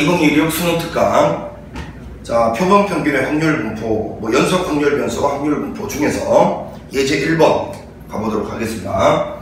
2016 수능 특강. 자, 표본 평균의 확률 분포, 연속 확률 변수와 확률 분포 중에서 예제 1번 가보도록 하겠습니다.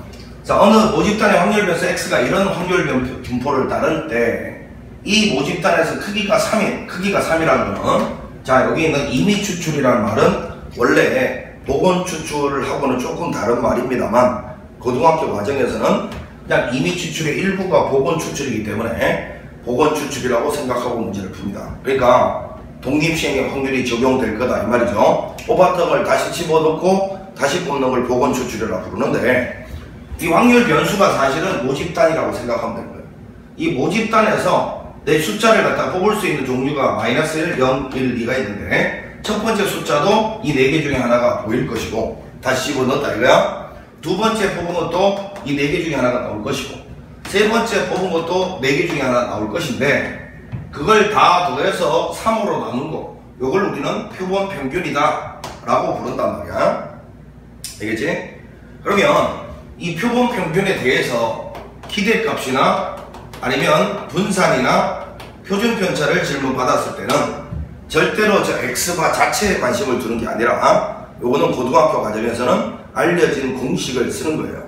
자, 어느 모집단의 확률 변수 x가 이런 확률 분포를 따를 때 이 모집단에서 크기가 3인, 크기가 3이라는 거는, 자, 여기 있는 임의 추출이라는 말은 원래 보건 추출하고는 조금 다른 말입니다만, 고등학교 과정에서는 그냥 임의 추출의 일부가 보건 추출이기 때문에 보건 추출이라고 생각하고 문제를 풉니다. 그러니까 독립시행의 확률이 적용될 거다 이 말이죠. 뽑았던 걸 다시 집어넣고 다시 뽑는 걸 보건 추출이라고 부르는데, 이 확률 변수가 사실은 모집단이라고 생각하면 되는 거예요. 이 모집단에서 내 숫자를 갖다 뽑을 수 있는 종류가 마이너스 1, 0, 1, 2가 있는데, 첫 번째 숫자도 이 4개 중에 하나가 보일 것이고, 다시 집어넣었다 이거야. 두 번째 뽑은 것도 이 4개 중에 하나가 나올 것이고, 세 번째 뽑은 것도 4개 중에 하나 나올 것인데, 그걸 다 더해서 3으로 나눈 거, 요걸 우리는 표본 평균이다 라고 부른단 말이야. 알겠지? 그러면 이 표본 평균에 대해서 기대값이나 아니면 분산이나 표준 편차를 질문 받았을 때는 절대로 저 x바 자체에 관심을 두는 게 아니라, 요거는 고등학교 과정에서는 알려진 공식을 쓰는 거예요.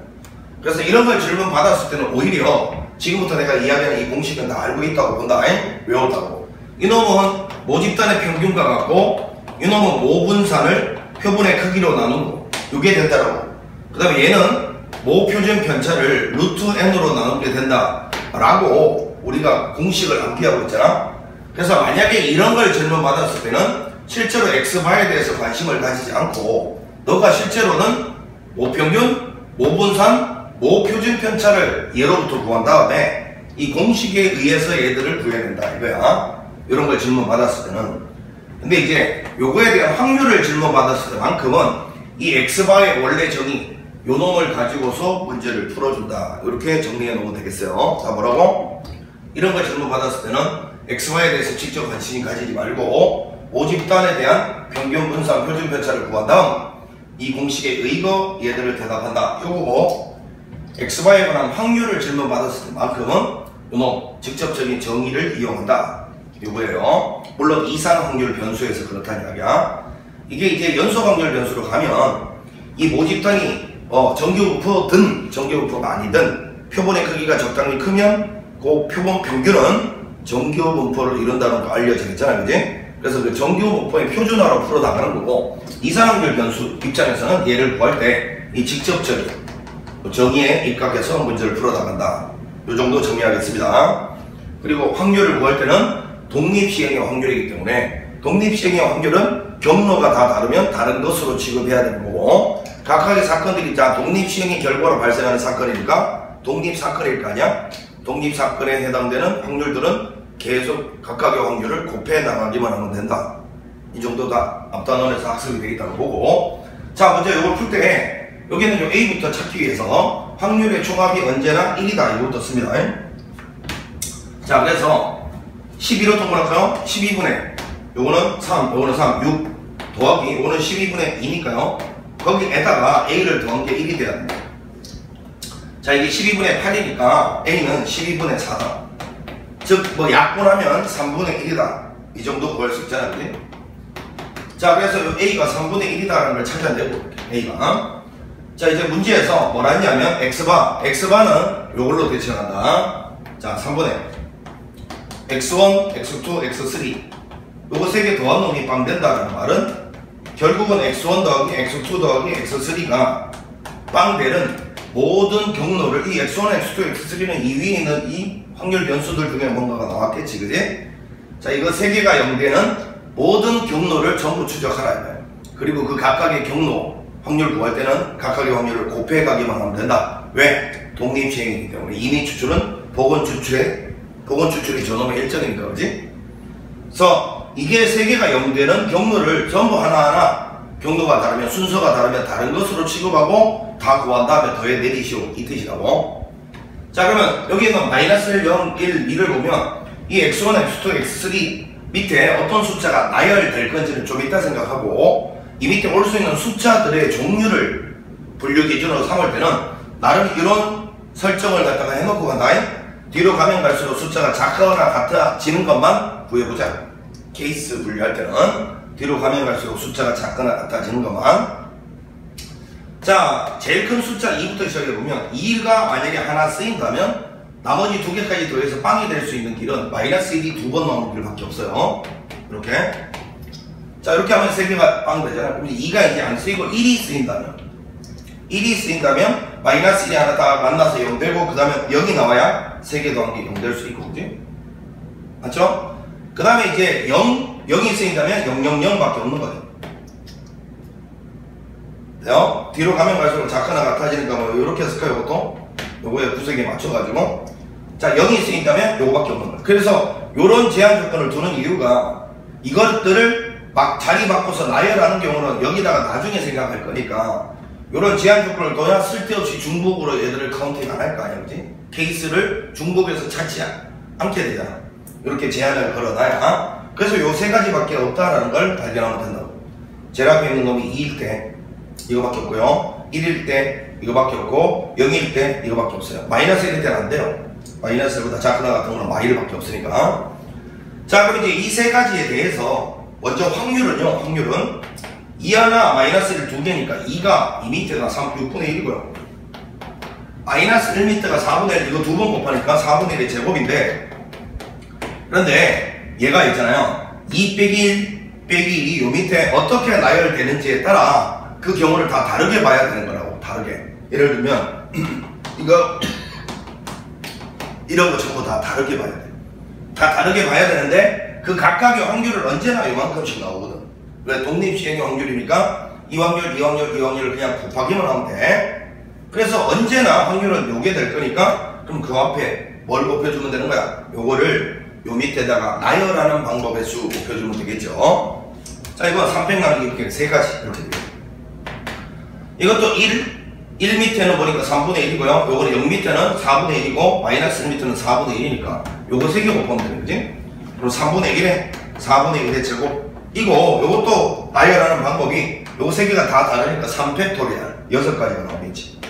그래서 이런 걸 질문 받았을 때는 오히려 지금부터 내가 이야기하는 이 공식은 다 알고 있다고 본다. 외웠다고. 이놈은 모집단의 평균과 같고, 이놈은 모분산을 표본의 크기로 나누고, 이게 된다라고. 그 다음에 얘는 모표준 편차를 루트 n으로 나누게 된다 라고 우리가 공식을 암기하고 있잖아. 그래서 만약에 이런 걸 질문 받았을 때는 실제로 x바에 대해서 관심을 가지지 않고, 너가 실제로는 모평균, 모분산, 모표준 편차를 예로부터 구한 다음에 이 공식에 의해서 얘들을 구해낸다 이거야. 이런 걸 질문 받았을 때는. 근데 이제 요거에 대한 확률을 질문 받았을 때만큼은 이 x바의 원래 정의, 요 놈을 가지고서 문제를 풀어준다. 이렇게 정리해 놓으면 되겠어요. 자, 뭐라고? 이런 걸 질문 받았을 때는 x바에 대해서 직접 관심이 가지지 말고, 모집단에 대한 평균, 분산, 표준 편차를 구한 다음 이 공식에 의거 얘들을 대답한다. 요거고, x바에 관한 확률을 질문 받았을 때만큼은 요놈 직접적인 정의를 이용한다. 요거예요. 물론 이상 확률 변수에서 그렇다는 이야기야. 이게 이제 연속 확률 변수로 가면 이 모집단이 정규분포든 정규분포가 아니든 표본의 크기가 적당히 크면 그 표본 평균은 정규분포를 이룬다는 거 알려져 있잖아, 그지? 그래서 그 정규분포의 표준화로 풀어나가는 거고, 이상확률 변수 입장에서는 얘를 구할 때 이 직접적인 정의에 입각해서 문제를 풀어나간다. 요 정도 정리하겠습니다. 그리고 확률을 구할 때는 독립시행의 확률이기 때문에, 독립시행의 확률은 경로가 다 다르면 다른 것으로 취급해야 되는 거고, 각각의 사건들이 자 독립시행의 결과로 발생하는 사건이니까 독립사건일 거 아니야? 독립사건에 해당되는 확률들은 계속 각각의 확률을 곱해 나가기만 하면 된다. 이 정도 다 앞단원에서 학습이 되어 있다고 보고, 자, 먼저 이걸 풀 때 여기는 좀 A부터 찾기 위해서 확률의 총합이 언제나 1이다 이것도 씁니다. 자, 그래서 11로 통분할까요? 12분의 요거는 3, 요거는 3, 6 더하기 요거는 12분의 2니까요. 거기에다가 A를 더한 게 1이 돼야 됩니다. 자, 이게 12분의 8이니까 A는 12분의 4다. 즉, 약분하면 3분의 1이다. 이 정도 구할 수 있잖아요, 그지? 자, 그래서 요 A가 3분의 1이다라는 걸 찾아내고, A가. 자, 이제 문제에서 뭐라 했냐면, X바는 요걸로 대칭한다. 자, 3분의 X1, X2, X3. 요거 3개 더한 놈이 빵 된다라는 말은 결국은 X1 더하기 X2 더하기 X3가 빵 되는 모든 경로를, 이 X1, X2, X3는 이 위에 있는 이 확률 변수들 중에 뭔가가 나왔겠지, 그지? 자, 이거 3개가 0되는 모든 경로를 전부 추적하라 이거예요. 그리고 그 각각의 경로 확률 구할 때는 각각의 확률을 곱해 가기만 하면 된다. 왜? 독립시행이기 때문에. 임의 추출은 보건 추출이 저놈의 일정이니까, 그지? 그래서 이게 3개가 0되는 경로를 전부 하나하나 경로가 다르면, 순서가 다르면 다른 것으로 취급하고 다 구한 다음에 더해 내리시오 이 뜻이라고. 자, 그러면 여기 있는 마이너스 1, 0, 1, 2를 보면 이 X1, X2, X3 밑에 어떤 숫자가 나열될 건지는 좀 이따 생각하고, 이 밑에 올 수 있는 숫자들의 종류를 분류 기준으로 삼을 때는 나름 이런 설정을 갖다가 해놓고 간다. 뒤로 가면 갈수록 숫자가 작거나 같아지는 것만 구해보자. 케이스 분류할 때는 뒤로 가면 갈수록 숫자가 작거나 같아지는 것만. 자, 제일 큰 숫자 2부터 시작해보면 2가 만약에 하나 쓰인다면 나머지 두 개까지 더해서 빵이 될 수 있는 길은 마이너스 1이 두 번 나오는 길밖에 없어요. 이렇게. 자, 이렇게 하면 3개가 빵 되잖아요. 그럼 2가 이제 안 쓰이고 1이 쓰인다면 마이너스 1이 하나 다 만나서 0 되고 그 다음에 0이 나와야 3개 더한 게 0 될 수 있고, 그지? 맞죠? 그 다음에 이제 0이 쓰인다면 000 밖에 없는 거죠. 돼요? 뒤로 가면 갈수록 작거나 같아지니까 뭐 이렇게 했을까요? 이것도? 요거에 구색에 맞춰가지고. 자, 0이 쓰인다면 요거밖에 없는 거예요. 그래서 요런 제한 조건을 두는 이유가 이것들을 막 자리 바꿔서 나열하는 경우는 여기다가 나중에 생각할 거니까 요런 제한 조건을 둬야 쓸데없이 중복으로 얘들을 카운팅 안 할 거 아니야, 그지? 케이스를 중복에서 찾지 않게 되잖아. 이렇게 제한을 걸어놔야. 그래서 요 세 가지밖에 없다라는 걸 발견하면 된다고. 제일 앞에 있는 놈이 2일 때 이거밖에 없고요. 1일 때 이거밖에 없고 0일 때 이거밖에 없어요. 마이너스 1일 때는 안 돼요. 마이너스 1보다 작거나 같은 거는 마이너밖에 없으니까. 자, 그럼 이제 이 세 가지에 대해서 먼저 확률은요. 확률은 2 하나 마이너스 1 두 개니까 2가 2m가 6분의 1이고요. 마이너스 1m가 4분의 1 이거 두 번 곱하니까 4분의 1의 제곱인데, 그런데 얘가 있잖아요. 2 빼기 1 빼기 2요 밑에 어떻게 나열되는지에 따라 그 경우를 다 다르게 봐야 되는 거라고. 다르게. 예를 들면 이거 이런 거 전부 다 다르게 봐야 돼. 다 다르게 봐야 되는데 그 각각의 확률을 언제나 이만큼씩 나오거든. 왜? 독립시행의 확률이니까 이 확률, 이 확률, 이 확률을 그냥 곱하기만 하면 돼. 그래서 언제나 확률은 요게 될 거니까 그럼 그 앞에 뭘 곱해주면 되는 거야? 요거를 요 밑에다가 나열하는 방법의 수 곱해주면 되겠죠. 자, 이건 3팩 나누기 이렇게 세 가지 이렇게 돼요. 이것도 1 밑에는 보니까 3분의 1이고요. 요거는 0 밑에는 4분의 1이고 마이너스 1 밑에는 4분의 1이니까 요거 3개 곱하면 되는 거지. 그리고 3분의 1에 4분의 1의 제곱 이거 요것도 나열하는 방법이 요거 3개가 다 다르니까 3팩토리얼 6가지가 나오겠지.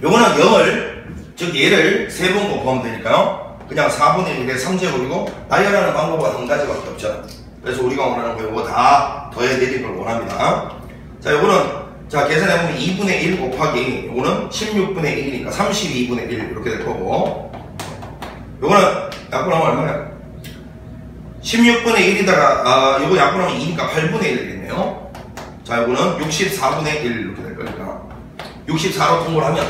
요거는 0을 즉 얘를 3번 곱하면 되니까요. 그냥 4분의 1의 3제곱이고 나열하는 방법은 한 가지밖에 없잖아. 그래서 우리가 원하는 거 요거 다 더해내린 걸 원합니다. 자, 요거는 자, 계산해보면 2분의 1 곱하기 요거는 16분의 1이니까 32분의 1 이렇게 될 거고, 요거는 약분하면 얼마야? 16분의 1이다가 요거 약분하면 2니까 8분의 1 되겠네요. 자, 요거는 64분의 1 이렇게 될 거니까 64로 통보를 하면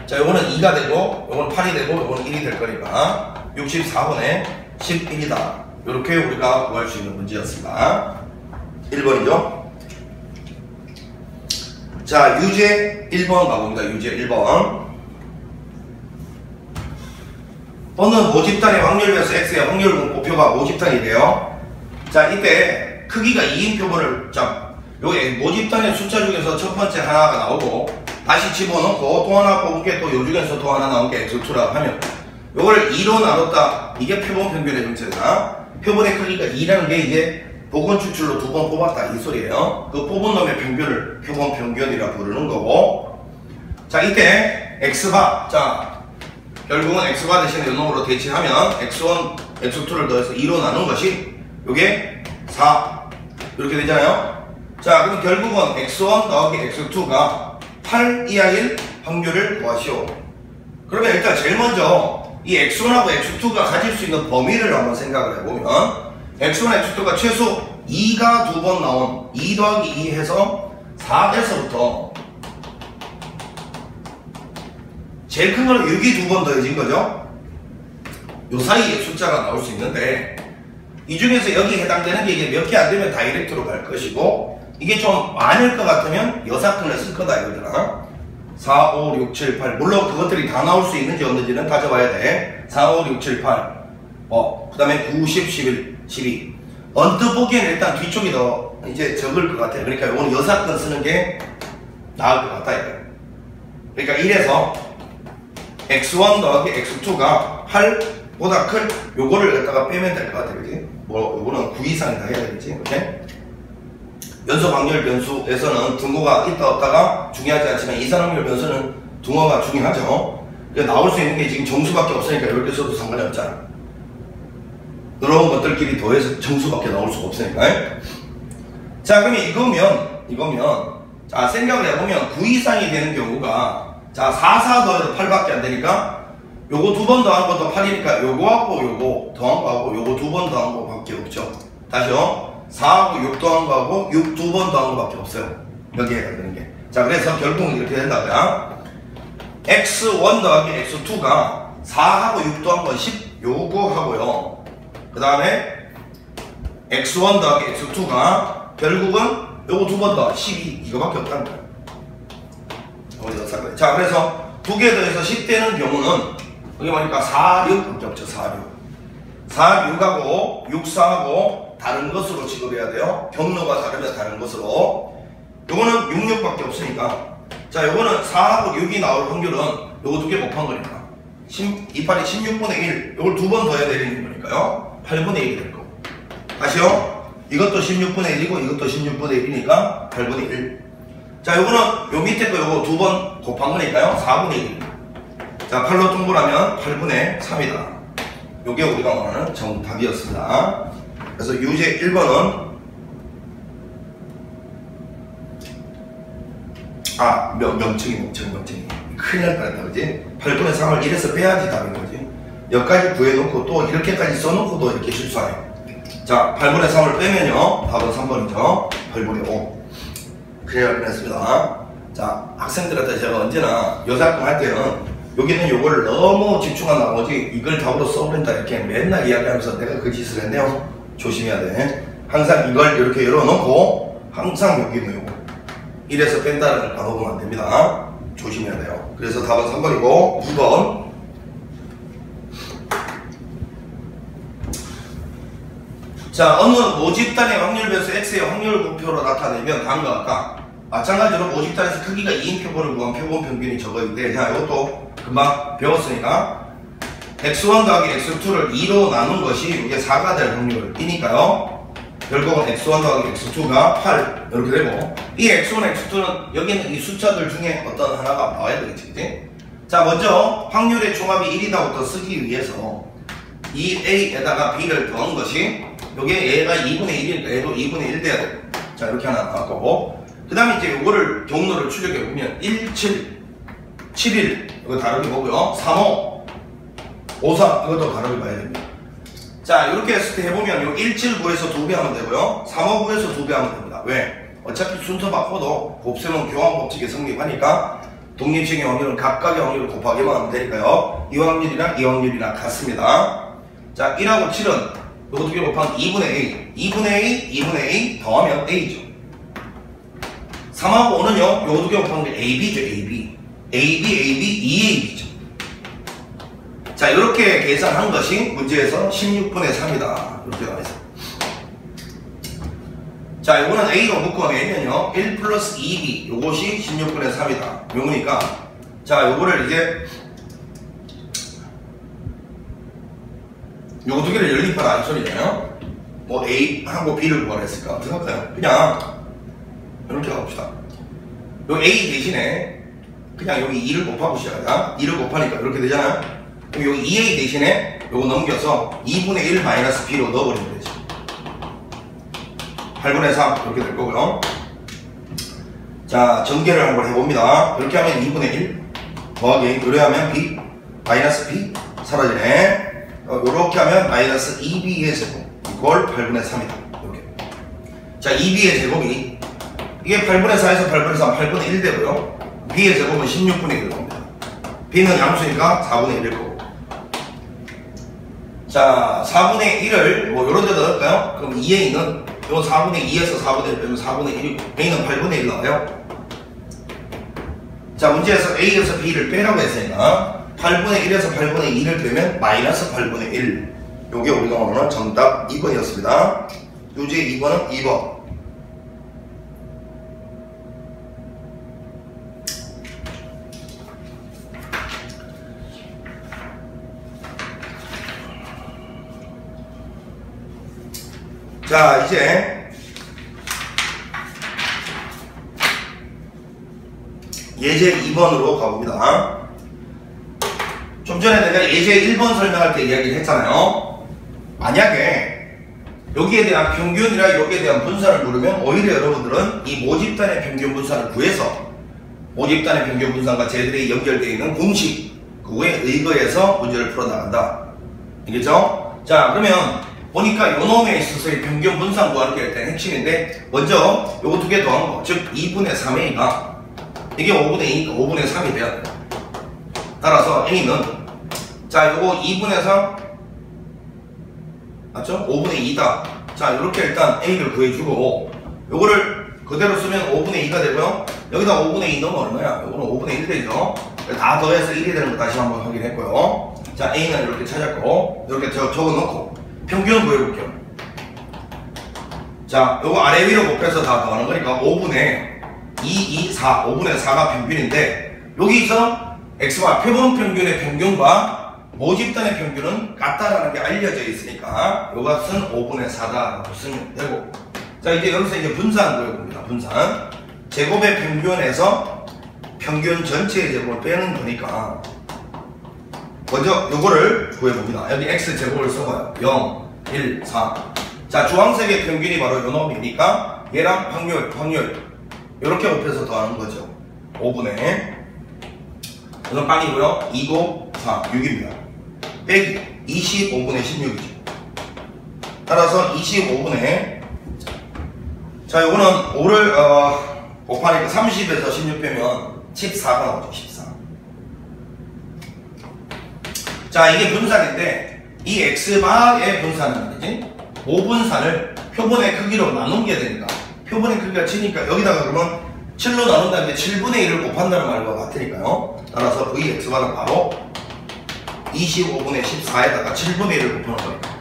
자, 요거는 2가 되고 요거는 8이 되고 요거는 1이 될 거니까 64분의 11이다. 요렇게 우리가 구할 수 있는 문제였습니다. 1번이죠. 자, 유제 1번 가봅니다. 유제 1번. 어느 모집단의 확률변수 x의 확률 분포표가 모집단이 돼요. 자, 이때 크기가 2인 표본을, 자, 여기 모집단의 숫자 중에서 첫 번째 하나가 나오고 다시 집어넣고 또 하나 뽑은 게 또 요 중에서 또 하나 나온 게 x2라고 하면 요걸 2로 나눴다. 이게 표본 평균의 정체다. 표본의 크기가 2라는 게 이제 복원 추출로 두 번 뽑았다 이 소리예요. 그 뽑은 놈의 평균을 표본 평균이라 부르는 거고. 자, 이때 x바, 자, 결국은 x바 대신에 이 놈으로 대체하면 x1, x2를 더해서 2로 나눈 것이 요게 4 이렇게 되잖아요. 자, 그럼 결국은 x1 더하기 x2가 8 이하일 확률을 구하시오. 그러면 일단 제일 먼저 이 x1하고 x2가 가질 수 있는 범위를 한번 생각을 해보면 x1, x2가 최소 2가 두 번 나온 2 더하기 2 해서 4에서부터 제일 큰 거는 6이 두 번 더해진 거죠. 요 사이에 숫자가 나올 수 있는데 이 중에서 여기 해당되는 게 이게 몇 개 안 되면 다이렉트로 갈 것이고 이게 좀 많을 것 같으면 여사건을 쓸 거다 이거잖아. 4, 5, 6, 7, 8 물론 그것들이 다 나올 수 있는지 없는지는 따져봐야 돼. 4, 5, 6, 7, 8 그 다음에 9, 10, 11, 12 언뜻 보기에는 일단 뒤쪽이 더 이제 적을 것 같아요. 그러니까 이거는 여사건 쓰는 게 나을 것 같다 이거. 그러니까 이래서 x1 더하기 x2가 8보다 큰 요거를 갖다가 빼면 될 것 같아요. 그치? 뭐 요거는 9 이상이다 해야 되겠지. 이렇게 연속 확률 변수에서는 등호가 있다 없다가 중요하지 않지만 이산 확률 변수는 등호가 중요하죠. 나올 수 있는 게 지금 정수밖에 없으니까 이렇게 써도 상관이 없잖아. 이런 것들끼리 더해서 정수밖에 나올 수가 없으니까. 자, 그러면 이거면 자, 생각을 해보면 9 이상이 되는 경우가 자, 4, 4 더해도 8밖에 안 되니까 요거 두 번 더한 것도 8이니까 요거하고 요거 더한 거하고 요거 두 번 더한 거밖에 없죠. 다시요. 4하고 6 더한 거하고 6 두 번 더한 거밖에 없어요. 여기에 해야 되는 게. 자, 그래서 결국은 이렇게 된다고요. x1 더하기 x2가 4하고 6 더한 건 10 요거 하고요. 그 다음에 x1 더하기 x2가 결국은 요거 두 번 더 12 이거밖에 없다는 거예요. 자, 그래서 두 개 더해서 10 되는 경우는 여기 보니까 4, 6밖에 없죠. 4, 6 4, 6하고 6, 4하고 다른 것으로 취급해야 돼요. 경로가 다르면 다른 것으로. 요거는 6, 6밖에 없으니까 자, 요거는 4하고 6이 나올 확률은 요거 두 개 곱한 거니까 2팔이 16분의 1 요걸 두 번 더해야 되는 거니까요 8분의 1이 될 거고. 다시요. 이것도 16분의 1이고 이것도 16분의 1이니까 8분의 1. 자, 요거는 요 밑에 거 요거 두 번 곱한 거니까요 4분의 1. 자, 8로 통분하면 8분의 3이다. 요게 우리가 원하는 정답이었습니다. 그래서 유제 1번은 명칭이 큰일 날 뻔했다, 그지? 8분의 3을 1에서 빼야지 답인 거지. 여기까지 구해놓고 또 이렇게까지 써놓고도 이렇게 실수하네. 자, 8분의 3을 빼면요 답은 3번이죠. 8분의 5. 큰일 날 뻔했습니다. 자, 학생들한테 제가 언제나 여자학교 할 때는 여기는 요걸 너무 집중한 나머지 이걸 답으로 써버린다 이렇게 맨날 이야기하면서 내가 그 짓을 했네요. 조심해야 돼. 항상 이걸 이렇게 열어놓고 항상 여기는 요거 1에서 뺀다는 걸 까먹으면 안 됩니다. 조심해야 돼요. 그래서 답은 3번이고 2번 자, 어느 모집단의 확률변수 x의 확률 목표로 나타내면 다음과 같다. 마찬가지로 모집단에서 크기가 2인 표본을 구한 표본 평균이 적어인데 자, 이것도 금방 배웠으니까 x1 더하기 x2를 2로 나눈 것이 이게 4가 될 확률이니까요. 결국은 x1 더하기 x2가 8 이렇게 되고 이 x1, x2는 여기 있는 이 숫자들 중에 어떤 하나가 나와야 되겠지, 그치? 자, 먼저 확률의 종합이 1이다부터 쓰기 위해서 이 a에다가 b를 더한 것이 여기에 얘가 2분의 1이니까 얘도 2분의 1 돼야 되고 자, 이렇게 하나 나올 거고 그 다음에 이제 요거를 경로를 추적해보면 1, 7, 7, 1 이거 다르게 보고요 3, 5, 5, 3 이것도 다르게 봐야 됩니다. 자, 이렇게 했을 때 해보면 요 1, 7, 9에서 2배 하면 되고요 3, 5, 9에서 2배 하면 됩니다. 왜? 어차피 순서 바꿔도 곱셈은 교환법칙에 성립하니까 독립식의 확률은 각각의 확률을 곱하기만 하면 되니까요 이 확률이랑 이 확률이랑 같습니다. 자, 1하고 7은 요거 두 개 곱하면 2분의 A 2분의 A, 2분의 A 더하면 A죠. 3하고 5는요 요거 두 개 곱하면 AB죠. AB AB, AB, 2AB죠. 자, 이렇게 계산한 것이 문제에서 16분의 3이다 이렇게 나와있어요. 자, 요거는 A로 묶어내면요 1 플러스 2B 요것이 16분의 3이다 요거니까 자, 요거를 이제 요거 두 개를 연립하라 이 소리잖아요. 뭐 A하고 B를 구하랬을까? 어떻게 할까요? 그냥 이렇게 가봅시다. 요 A 대신에 그냥 여기 2를 곱하고 시작하자. 2를 곱하니까 이렇게 되잖아요. 그럼 여기 2A 대신에 요거 넘겨서 2분의 1 마이너스 B로 넣어버리면 되죠. 8분의 3 이렇게 될 거고요. 자, 전개를 한번 해봅니다. 이렇게 하면 2분의 1 더하기 이렇게 하면 B 마이너스 B 사라지네. 이렇게 하면 마이너스 2B의 제곱 이걸 8분의 3이다. 이렇게. 자, 2B의 제곱이 이게 8분의 4에서 8분의 3 8분의 1 되고요. B의 제곱은 16분의 1일 겁니다. B는 양수니까 4분의 1일 거고. 자, 4분의 1을 뭐 요런 데 넣을까요? 그럼 2A는 요 4분의 2에서 4분의 1 빼면 4분의 1이고 A는 8분의 1 나와요. 자, 문제에서 A에서 B를 빼라고 했으니까 8분의 1에서 8분의 2를 빼면 마이너스 8분의 1 요게 우리가 원하는 정답 2번이었습니다. 유제 2번은 2번. 자, 이제 예제 2번으로 가봅니다. 좀 전에 내가 예제 1번 설명할 때 이야기를 했잖아요. 만약에 여기에 대한 평균이랑 여기에 대한 분산을 물으면 오히려 여러분들은 이 모집단의 평균 분산을 구해서 모집단의 평균 분산과 쟤들이 연결되어 있는 공식 그거에 의거해서 문제를 풀어나간다. 알겠죠? 자, 그러면 보니까 요 놈에 있어서의 평균 분산 구하는 게 일단 핵심인데, 먼저 요거 두 개 더한 거, 즉 2분의 3a가 이게 5분의 2니까 5분의 3이 돼야 돼. 따라서 a는 자 요거 2분의 3 맞죠? 5분의 2다. 자, 요렇게 일단 a를 구해주고 요거를 그대로 쓰면 5분의 2가 되고요. 여기다 5분의 2 넣으면 얼마야? 요거는 5분의 1 되죠. 다 더해서 1이 되는 거 다시 한번 확인했고요. 자, a는 이렇게 찾았고 이렇게 적어놓고 평균을 구해볼게요. 자, 요거 아래 위로 곱해서 다 더하는 거니까 5분의 2, 2, 4 5분의 4가 평균인데, 여기서 x와 표본 평균의 평균과 모집단의 평균은 같다라는 게 알려져 있으니까 이것은 5분의 4다라고 쓰면 되고, 자 이제 여기서 이제 분산 구해봅니다. 분산 제곱의 평균에서 평균 전체의 제곱을 빼는 거니까 먼저 요거를 구해봅니다. 여기 x 제곱을 써봐요. 0, 1, 4. 자, 주황색의 평균이 바로 요 놈이니까 얘랑 확률 이렇게 곱해서 더하는 거죠. 5분의 이건 빵이고요. 2, 9, 4, 6입니다. 빼기 25분의 16이죠. 따라서 25분의 자 요거는 5를 곱하니까 30에서 16 빼면 14가 나오죠. 14. 자, 이게 분산인데 이 x바의 분산은 말이지 5분산을 표본의 크기로 나누게 되니까 표본의 크기가 7이니까 여기다가 그러면 7로 나눈다는데 7분의 1을 곱한다는 말과 같으니까요. 따라서 vx바는 바로 25분의 14에다가 7분의 1을 곱하는 거니까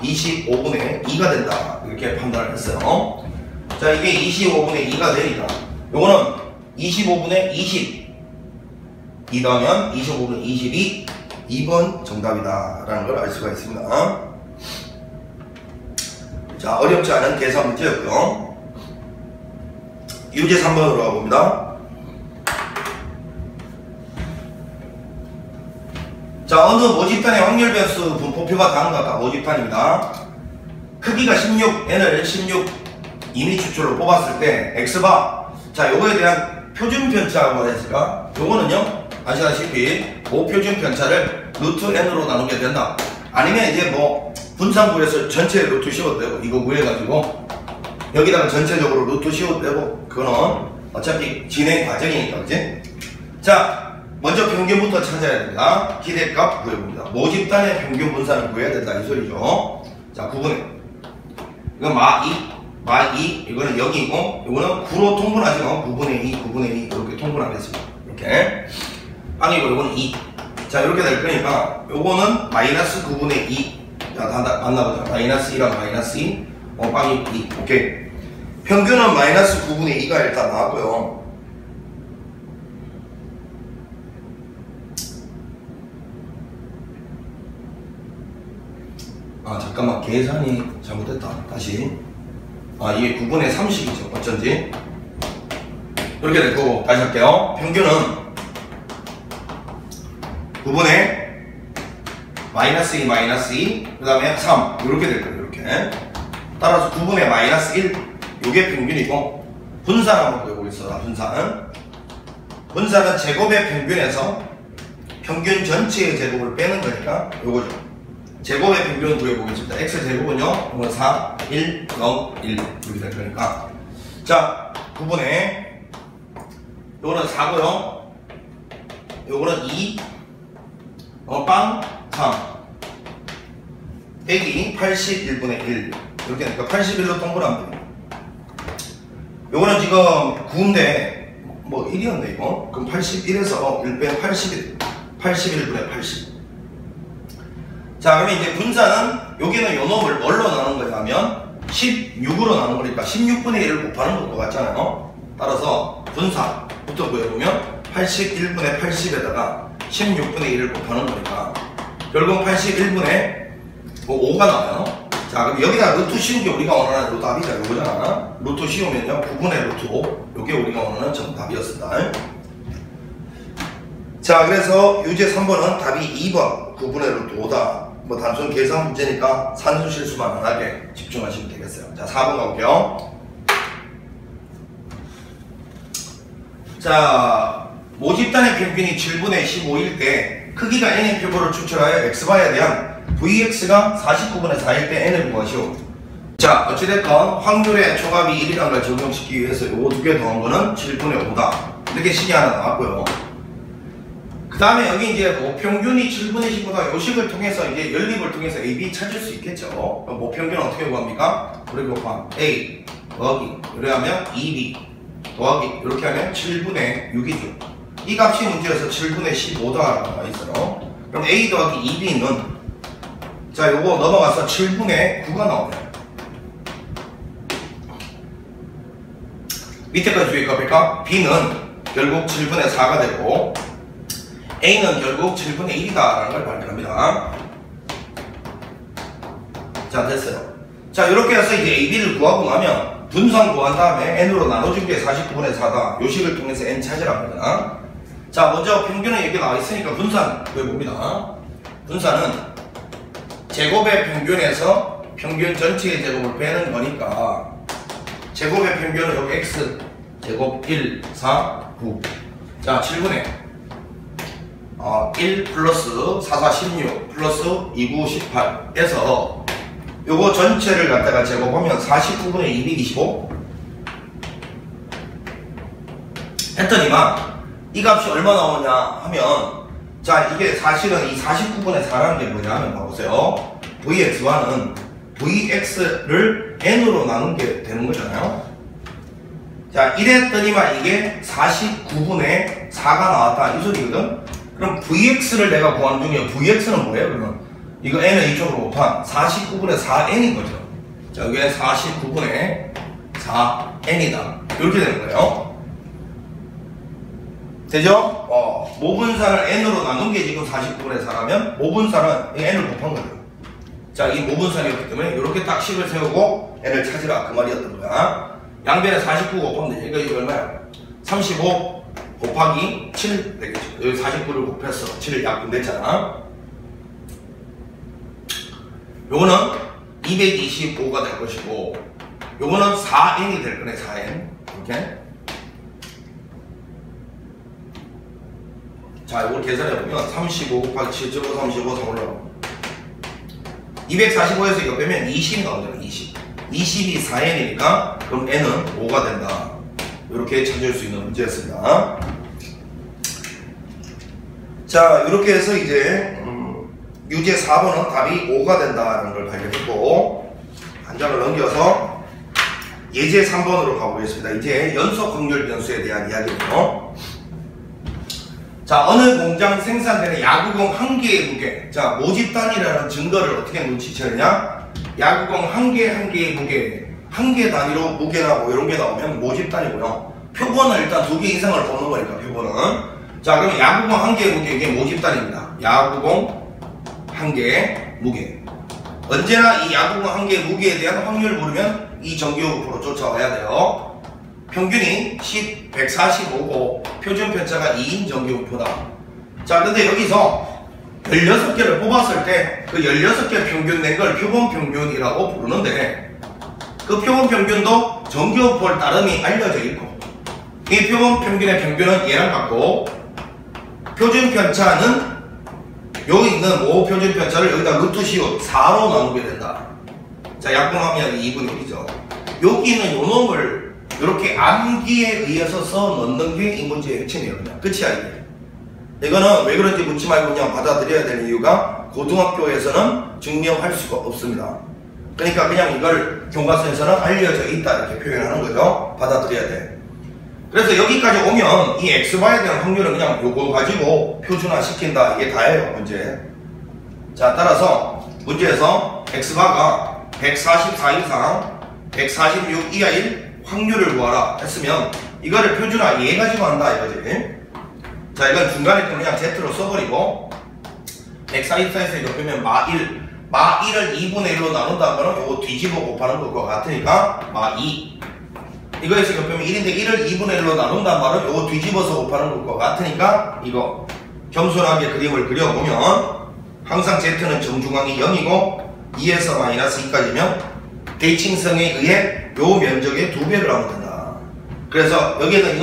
25분의 2가 된다. 이렇게 판단을 했어요. 자, 이게 25분의 2가 되니까 요거는 25분의 20 2 더하면 25분의 22 2번 정답이다 라는 걸 알 수가 있습니다. 자, 어렵지 않은 계산 문제였고요. 유제 3번으로 가봅니다. 자, 어느 모집단의 확률 변수 분포표가 다음과 같다. 모집단입니다. 크기가 16, n을 16 이미 추출로 뽑았을 때 x바, 자 요거에 대한 표준 편차라고 했을까? 요거는요 아시다시피 모표준 편차를 루트 n으로 나누게 된다. 아니면 이제 뭐 분산 구해서 전체 루트 씌워도 되고, 이거 구해가지고 여기다가 전체적으로 루트 씌워도 되고, 그거는 어차피 진행 과정이니까, 그치? 자, 먼저 평균부터 찾아야 됩니다. 기대값 구해봅니다. 모집단의 평균 분산을 구해야 된다 이 소리죠. 자, 9분의 이건 마2 이거는 0이고 이거는 9로 통분하시면 9분의 2 9분의 2 이렇게 통분하겠습니다. 이렇게 빵이고 이거는 2. 자, 이렇게 될 거니까 요거는 마이너스 9분의 2. 자, 다 만나보자. 마이너스 2랑 마이너스 2 빵이 2. 오케이. 평균은 마이너스 9분의 2가 일단 나왔고요. 아, 잠깐만, 계산이 잘못됐다. 다시. 아, 이게 9분의 30이죠. 어쩐지. 이렇게 될 거고, 다시 할게요. 평균은 9분의 마이너스 2, 마이너스 2, 그 다음에 3. 이렇게 될 거예요. 이렇게. 따라서 9분의 마이너스 1. 요게 평균이고, 분산 한번 보여보겠습니다. 분산은 제곱의 평균에서 평균 전체의 제곱을 빼는 거니까 요거죠. 제곱의 평균을 구해보겠습니다. x제곱은요, 이건 4, 1, 0, 1 이렇게 될 거니까. 자, 9분의 요거는 4고요, 요거는 2, 빵, 3 빼기 81분의 1 이렇게 되니까 81로 통분하면 됩니다. 요거는 지금 9인데 뭐 1이었네 이거. 그럼 81에서 1 빼면 81, 81분의 80. 자, 그러면 이제 분산은 여기는 요 놈을 뭘로 나눈 거냐면 16으로 나눈 거니까 16분의 1을 곱하는 것과 같잖아요. 따라서 분산부터 구해보면 81분의 80에다가 16분의 1을 곱하는 거니까 결국 81분의 5가 나와요. 자, 그럼 여기다 루트 씌운 게 우리가 원하는 요 답이다. 요거잖아. 루트 씌우면요 9분의 루트 5. 요게 우리가 원하는 정답이었습니다. 자, 그래서 유제 3번은 답이 2번 9분의 루트 5다. 뭐 단순 계산 문제니까 산수실수만 안 하게 집중하시면 되겠어요. 자, 4번 가볼게요. 자, 모집단의 평균이 7분의 15일 때 크기가 n의 표본을 추출하여 x바에 대한 vx가 49분의 4일 때 n을 구하시오. 자, 어찌됐건 확률의 초값이 1이라는 걸 적용시키기 위해서 요거 두 개 더한 거는 7분의 5다. 이렇게 식이 하나 나왔고요. 그 다음에 여기 이제 모평균이 7분의 15다. 요 식을 통해서 이제 연립을 통해서 A, B 찾을 수 있겠죠. 모평균은 어떻게 구합니까? 그리고 곱함 A 더하기 이렇게 하면 2B 더하기 이렇게 하면 7분의 6이죠. 이 값이 문제에서 7분의 15다 나와 있어요. 그럼 A 더하기 2B는 자, 요거 넘어가서 7분의 9가 나오네요. 밑에까지 주의 값일까? B는 결국 7분의 4가 되고 A는 결국 7분의 1이다 라는 걸 발견합니다. 자, 됐어요. 자, 이렇게 해서 이제 AB를 구하고 나면 분산 구한 다음에 N으로 나눠준 게 49분의 4다. 요 식을 통해서 N 찾으랍니다. 자, 먼저 평균은 여기 나와 있으니까 분산 구해봅니다. 분산은 제곱의 평균에서 평균 전체의 제곱을 빼는 거니까 제곱의 평균은 여기 X 제곱 1, 4, 9. 자, 7분의 1 플러스 4, 4, 16 플러스 2, 9, 18 에서 요거 전체를 갖다가 제곱하면 49분의 225 했더니만 이 값이 얼마 나오냐 하면 자, 이게 사실은 이 49분의 4라는 게 뭐냐 하면 봐보세요. vx와는 vx를 n으로 나눈 게 되는 거잖아요. 자, 이랬더니만 이게 49분의 4가 나왔다 이 소리거든. 그럼 vx를 내가 구하는 중에 vx는 뭐예요? 그러면 이거 n을 이쪽으로 곱한 49분의 4n인 거죠. 자, 여기에 49분의 4n이다 이렇게 되는 거예요. 되죠? 모분산을 n으로 나눈 게 지금 49분의 4라면 모분산은 n을 곱한 거죠. 자, 이 모분산이었기 때문에 이렇게 딱 식을 세우고 n을 찾으라 그 말이었던 거야. 양변에 49 곱하면 되죠. 그러니까 이거 얼마야? 35 곱하기 7 되겠죠. 여기 49를 곱했어. 7을 약분됐잖아. 요거는 225가 될 것이고 요거는 4n이 될 거네. 4n 이렇게. 자, 이걸 계산해보면 35 곱하기 7.5 35 3 올라가고 245에서 이거 빼면 20이 나오잖아. 20이 4n이니까 그럼 n은 5가 된다. 이렇게 찾을 수 있는 문제였습니다. 자, 이렇게 해서 이제 유제 4번은 답이 5가 된다는 걸 발견했고 한 장을 넘겨서 예제 3번으로 가보겠습니다. 이제 연속 확률 변수에 대한 이야기예요. 자, 어느 공장 생산되는 야구공 한 개의 무게. 자, 모집단이라는 증거를 어떻게 눈치채느냐? 야구공 한 개의 무게, 한 개 단위로 무게나 뭐 이런 게 나오면 모집단이고요. 표본은 일단 2개 이상을 뽑는 거니까 표본은. 자, 그럼 야구공 한 개의 무게, 이게 모집단입니다. 야구공 한 개의 무게. 언제나 이 야구공 한 개의 무게에 대한 확률을 모르면 이 정규표로 쫓아와야 돼요. 평균이 10, 145고 표준 편차가 2인 정규표다. 자, 근데 여기서 16개를 뽑았을 때 그 16개 평균 낸 걸 표본 평균이라고 부르는데 그 표본 평균도 정규표를 따름이 알려져 있고 이 표본 평균의 평균은 얘랑 같고 표준 편차는 여기 있는 모 표준 편차를 여기다 루트 시옷 4로 나누게 된다. 자, 약분하면 2분의 1이죠. 여기 있는 요 놈을 이렇게 암기에 의해서 써 넣는 게 이 문제의 핵심이에요. 그냥 끝이야 이게. 이거는 왜 그런지 묻지 말고 그냥 받아들여야 되는 이유가 고등학교에서는 증명할 수가 없습니다. 그러니까 그냥 이걸 교과서에서는 알려져 있다 이렇게 표현하는 거죠. 받아들여야 돼. 그래서 여기까지 오면 이 x바에 대한 확률은 그냥 요거 가지고 표준화 시킨다. 이게 다예요 문제. 자, 따라서 문제에서 x바가 144 이상 146 이하일 확률을 구하라 했으면 이거를 표준화 얘 가지고 한다 이거지. 자, 이건 중간에 그냥 Z로 써버리고 144에서 이거 빼면 마1을 2분의 1로 나눈다는 거는 이거 뒤집어 곱하는 것과 같으니까 마2 이거에서 이거 빼면 1인데 1을 2분의 1로 나눈다는 말은 이거 뒤집어서 곱하는 것과 같으니까 이거 겸손하게 그림을 그려보면 항상 z는 정중앙이 0이고 2에서 마이너스 2까지면 대칭성에 의해 요 면적의 2배를 하면 된다. 그래서 여기에는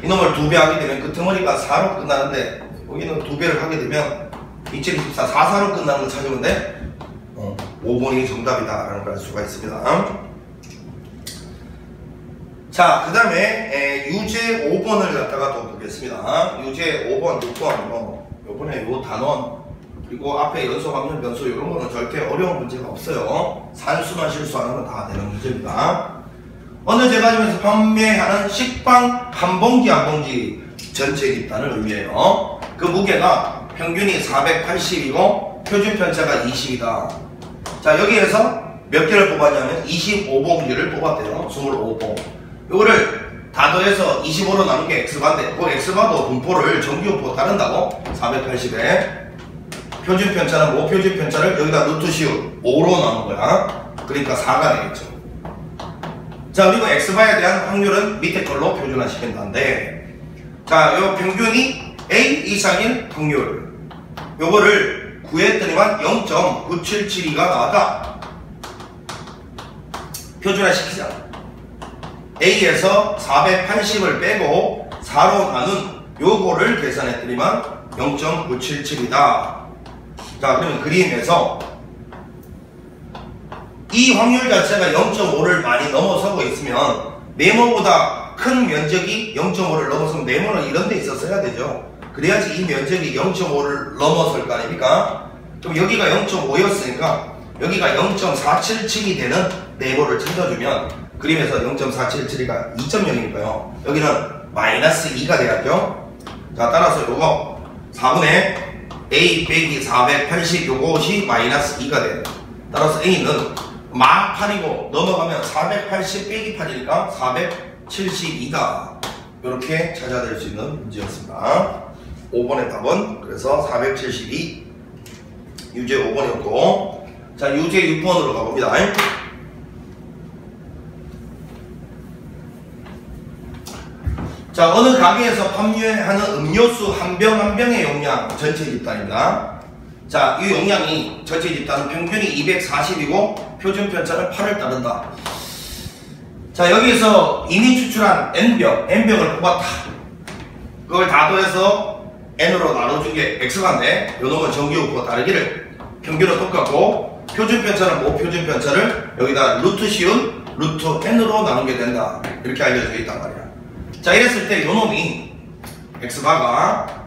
이놈을 2배 하게 되면 끄트머리가 4로 끝나는데 여기는 2배를 하게 되면 2024 4로 끝나는 걸 찾으면 돼. 5번이 정답이다 라는 걸 알 수가 있습니다. 자, 그 다음에 유제 5번을 갖다가 또 보겠습니다. 유제 5번, 6번 요번에 요 단원 그리고 앞에 연속 확률 변수 이런 거는 절대 어려운 문제가 없어요. 산수만 실수 안 하면 다 되는 문제입니다. 어느 제과점에서 판매하는 식빵 한 봉지 전체 집단을 의미해요. 그 무게가 평균이 480이고 표준 편차가 20이다. 자, 여기에서 몇 개를 뽑았냐면 25봉지를 뽑았대요. 25봉. 요거를 다 더해서 25로 나눈 게 x바인데 그 x바도 분포를 정규분포 따른다고 480에 표준 편차는 뭐 표준 편차를 여기다 루트 시우 5로 나눈 거야. 그러니까 4가 되겠죠. 자, 그리고 x바에 대한 확률은 밑에 걸로 표준화 시킨다는데, 자, 요 평균이 a 이상인 확률 요거를 구했더니만 0.9772가 나왔다. 표준화 시키자. a에서 480을 빼고 4로 나눈 요거를 계산했더니만 0.977이다. 자, 그러면 그림에서 이 확률 자체가 0.5를 많이 넘어서고 있으면 네모보다 큰 면적이 0.5를 넘어서면 네모는 이런 데 있었어야 되죠. 그래야지 이 면적이 0.5를 넘어설 거 아닙니까? 그럼 여기가 0.5였으니까 여기가 0.477이 되는 네모를 찾아주면 그림에서 0.477이가 2.0이니까요. 여기는 마이너스 2가 돼야죠. 자, 따라서 요거 4분의 a 빼기 480 요것이 마이너스 2가 돼요. 따라서 a는 막 8이고 넘어가면 480 빼기 8이니까 472다. 이렇게 찾아낼 수 있는 문제였습니다. 5번의 답은 그래서 472 유제 5번이었고, 자, 유제 6번으로 가봅니다. 자, 어느 가게에서 판매하는 음료수 한 병 한 병의 용량 전체 집단입니다. 자, 이 용량이 전체 집단은 평균이 240이고 표준 편차는 8을 따른다. 자, 여기에서 이미 추출한 n병을 뽑았다. 그걸 다 더해서 n으로 나눠준 게 x가인데 요놈은 정규분포 따르기를 평균은 똑같고 표준 편차는 뭐 표준 편차를 여기다 루트 씌운 루트 n으로 나누게 된다. 이렇게 알려져 있단 말이야. 자, 이랬을 때 요놈이 x바가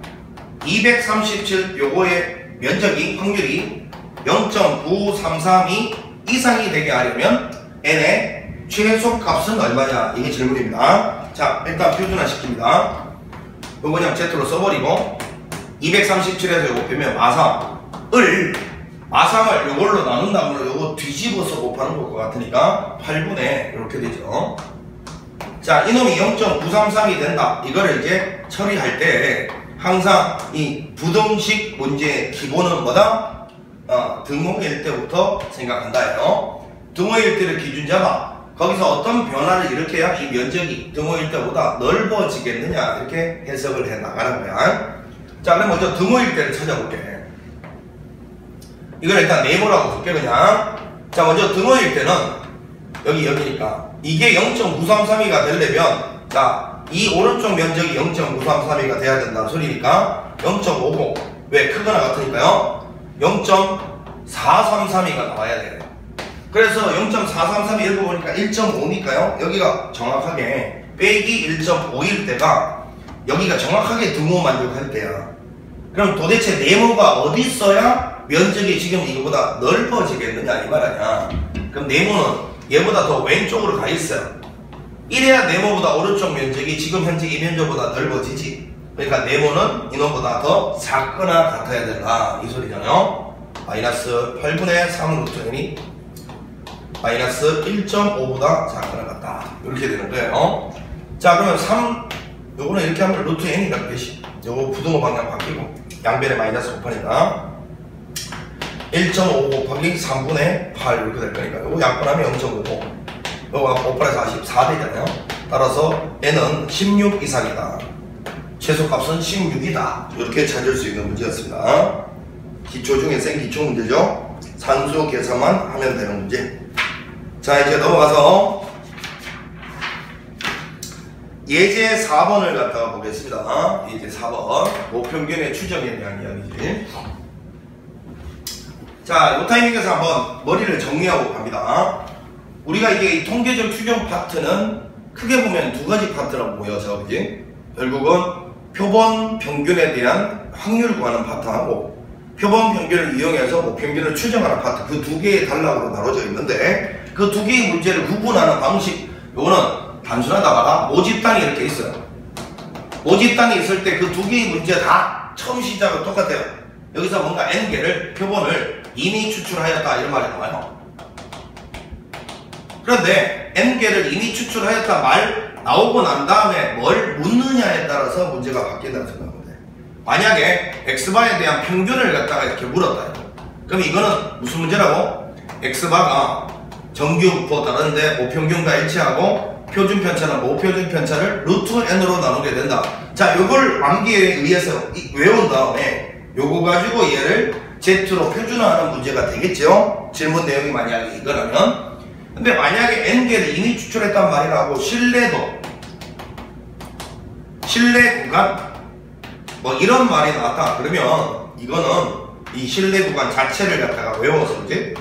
237 요거의 면적이 확률이 0.9332 이상이 되게 하려면 n의 최소값은 얼마냐? 이게 질문입니다. 자, 일단 표준화 시킵니다. 요거 그냥 Z로 써버리고 237에서 요거 빼면 마상을 요걸로 나눈다면 요거 뒤집어서 곱하는 것 같으니까 8분의 이렇게 되죠. 자, 이놈이 0.933이 된다. 이거를 이제 처리할 때 항상 이 부등식 문제의 기본은 뭐다? 등호일 때부터 생각한다예요. 등호일 때를 기준 잡아. 거기서 어떤 변화를 일으켜야 이 면적이 등호일 때보다 넓어지겠느냐 이렇게 해석을 해 나가는 거야. 자, 그럼 먼저 등호일 때를 찾아볼게. 이걸 일단 네모라고 볼게 그냥. 자, 먼저 등호일 때는 여기니까 이게 0.933이가 되려면, 자, 이 오른쪽 면적이 0.933이가 돼야 된다는 소리니까 0.5고 왜 크거나 같으니까요 0.433이가 나와야 돼요. 그래서 0.433이 읽어보니까 1.5니까요 여기가 정확하게 빼기 1.5일 때가 여기가 정확하게 등호 만족할 때야. 그럼 도대체 네모가 어디 있어야 면적이 지금 이거보다 넓어지겠느냐 이 말 아니야. 그럼 네모는 얘보다 더 왼쪽으로 가 있어요. 이래야 네모보다 오른쪽 면적이 지금 현재 이 면적보다 넓어지지. 그러니까 네모는 이놈보다 더 작거나 같아야 된다 이 소리잖아요. 마이너스 8분의 3 루트 n이 마이너스 1.5보다 작거나 같다 이렇게 되는 거예요. 자, 그러면 3 요거는 이렇게 하면 루트 n이라는 것이 요거 부등호 방향 바뀌고 양변에 마이너스 곱하니까 1.5 곱하기 3분의 8 이렇게 될 거니까 요거 약분하면 0.5고 요거 5, 8에서 44 되잖아요. 따라서 n은 16 이상이다. 최소값은 16이다. 이렇게 찾을 수 있는 문제였습니다. 기초 중에 센 기초 문제죠. 산수 계산만 하면 되는 문제. 자, 이제 넘어가서 예제 4번을 갖다가 보겠습니다. 예제 4번 모평균의 추정에 대한 이야기지. 자, 이 타이밍에서 한번 머리를 정리하고 갑니다. 우리가 이게 통계적 추정 파트는 크게 보면 두 가지 파트라고 보여서, 그지? 결국은 표본 평균에 대한 확률 구하는 파트하고 표본 평균을 이용해서 모평균을 추정하는 파트, 그 두 개의 단락으로 나눠져 있는데, 그 두 개의 문제를 구분하는 방식, 요거는 단순하다가 모집단이 이렇게 있어요. 모집단이 있을 때 그 두 개의 문제 다 처음 시작은 똑같아요. 여기서 뭔가 n개를, 표본을 이미 추출하였다 이런 말이 나와요. 그런데 n개를 이미 추출하였다 말 나오고 난 다음에 뭘 묻느냐에 따라서 문제가 바뀐다는 생각합니다. 만약에 x바에 대한 평균을 갖다가 이렇게 물었다. 그럼 이거는 무슨 문제라고? x바가 정규부호 다른데 모평균과 일치하고 표준 편차는 모표준 편차를 루트 n으로 나누게 된다. 자, 요걸 암기에 의해서 외운 다음에 요거 가지고 얘를 z로 표준화하는 문제가 되겠죠. 질문 내용이 만약에 이거라면. 근데 만약에 n개를 이미 추출했단 말이라고 신뢰 구간 뭐 이런 말이 나왔다. 그러면 이거는 이 신뢰 구간 자체를 갖다가 외워서 이제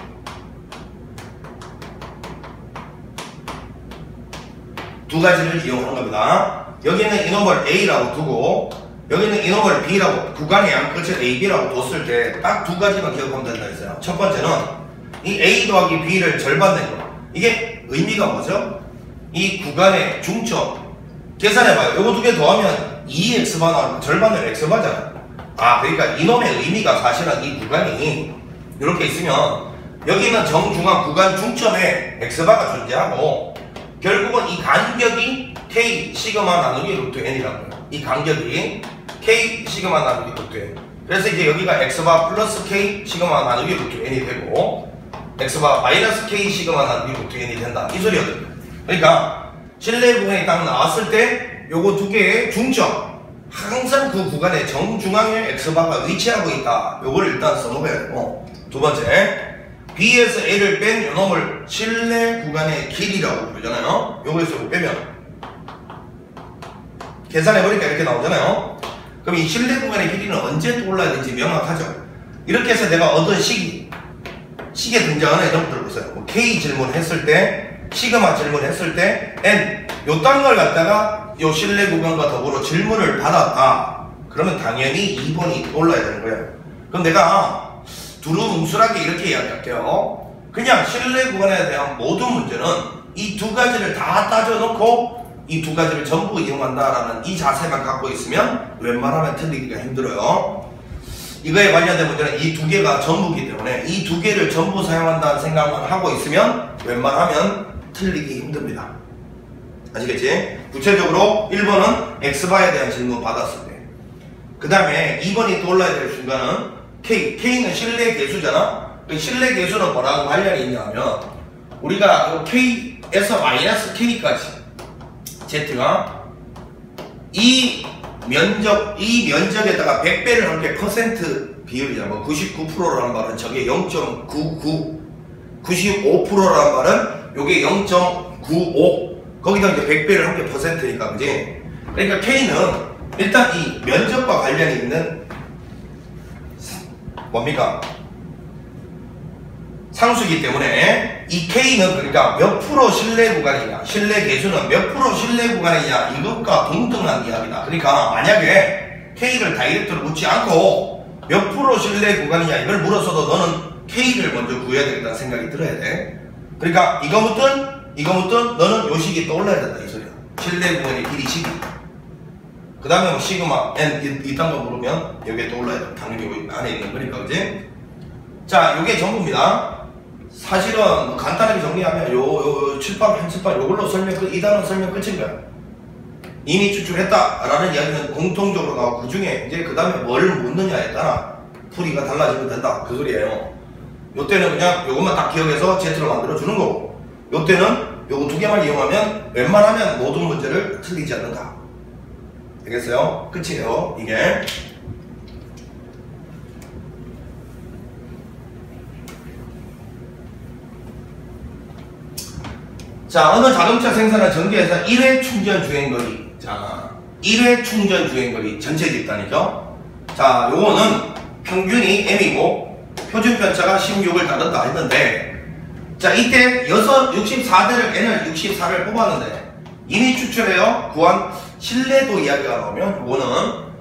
두 가지를 이용하는 겁니다. 여기는 이놈을 A라고 두고 여기는 이놈을 B라고, 구간의 양 끝을 A, B라고 뒀을 때 딱 두 가지만 기억하면 된다 했어요. 첫 번째는 이 A 더하기 B를 절반 된 거. 이게 의미가 뭐죠? 이 구간의 중점 계산해봐요. 요거 두 개 더하면 2x바 나오면 절반을 x바잖아. 아, 그러니까 이놈의 의미가 사실은 이 구간이 이렇게 있으면 여기는 정중앙 구간 중점에 x바가 존재하고 결국은 이 간격이 k 시그마 나누기 루트 n이라고요. 이 간격이 k 시그마 나누기 루트 n. 그래서 이제 여기가 x바 플러스 k 시그마 나누기 루트 n이 되고 x바 마이너스 k 시그마 나누기 루트 n이 된다. 이 소리거든요. 그러니까 신뢰 구간이 딱 나왔을 때 요거 두 개의 중점, 항상 그 구간의 정중앙에 x바가 위치하고 있다. 요걸 일단 써놓아야 되고, 두 번째 B에서 A를 뺀 요놈을 신뢰 구간의 길이라고 부르잖아요. 요거에서 빼면 계산해보니까 이렇게 나오잖아요. 그럼 이 신뢰 구간의 길이는 언제 떠올라야 되는지 명확하죠. 이렇게 해서 내가 얻은 식에 등장하는 이런 것들을 보세요. 뭐 K 질문했을 때, 시그마 질문했을 때 N 요 딴 걸 갖다가 요 신뢰 구간과 더불어 질문을 받았다. 그러면 당연히 2번이 떠올라야 되는 거예요. 그럼 내가 두루뭉술하게 이렇게 이야기할게요. 그냥 신뢰 구간에 대한 모든 문제는 이 두 가지를 다 따져놓고 이 두 가지를 전부 이용한다라는 이 자세만 갖고 있으면 웬만하면 틀리기가 힘들어요. 이거에 관련된 문제는 이 두 개가 전부기 때문에 이 두 개를 전부 사용한다는 생각만 하고 있으면 웬만하면 틀리기 힘듭니다. 아시겠지? 구체적으로 1번은 x바에 대한 질문 받았을 때, 그 다음에 2번이 떠올라야 될 순간은 K는 신뢰 계수잖아. 그 신뢰 계수는 뭐라고 관련이 있냐면 우리가 K에서 마이너스 K까지 Z가 이 면적에다가 100배를 한 게 퍼센트 비율이야. 뭐 99%라는 말은 저게 0.95%라는 말은 요게 0.95 거기다 이제 100배를 한 게 퍼센트니까, 그지? 그러니까 K는 일단 이 면적과 관련이 있는 뭡니까? 상수기 때문에 이 K는 그러니까 몇 프로 신뢰 구간이냐, 신뢰 계수는 몇 프로 신뢰 구간이냐, 이것과 동등한 이야기다. 그러니까 만약에 K를 다이렉트로 묻지 않고 몇 프로 신뢰 구간이냐 이걸 물어서도 너는 K를 먼저 구해야 되겠다는 생각이 들어야 돼. 그러니까 이거 묻든 너는 요 식이 떠올라야 된다 이 소리야. 신뢰 구간의 길이 식이. 그 다음에 뭐 시그마 n 이딴 거 물으면 여기에 떠올라야 돼. 당연히 여기 안에 있는 거니까, 그지? 자, 요게 전부입니다. 사실은 뭐 간단하게 정리하면 요 칠판 편집판 요걸로 이 단원 설명 끝인 거야. 이미 추출했다 라는 이야기는 공통적으로 나오고, 그 중에 이제 그 다음에 뭘 묻느냐에 따라 풀이가 달라지면 된다 그 소리예요. 요때는 그냥 요것만 딱 기억해서 Z로 만들어 주는 거고, 요때는 요거 두 개만 이용하면 웬만하면 모든 문제를 틀리지 않는다. 되겠어요? 끝이에요 이게. 자, 어느 자동차 생산한 전기회사 1회 충전 주행거리. 자, 1회 충전 주행거리 전체 집단이죠. 자, 요거는 평균이 M이고 표준 편차가 16을 다룬다 했는데, 자, 이때 64대를 N을 64를 뽑았는데 이미 추출해요. 구한 신뢰도 이야기가 나오면 요거는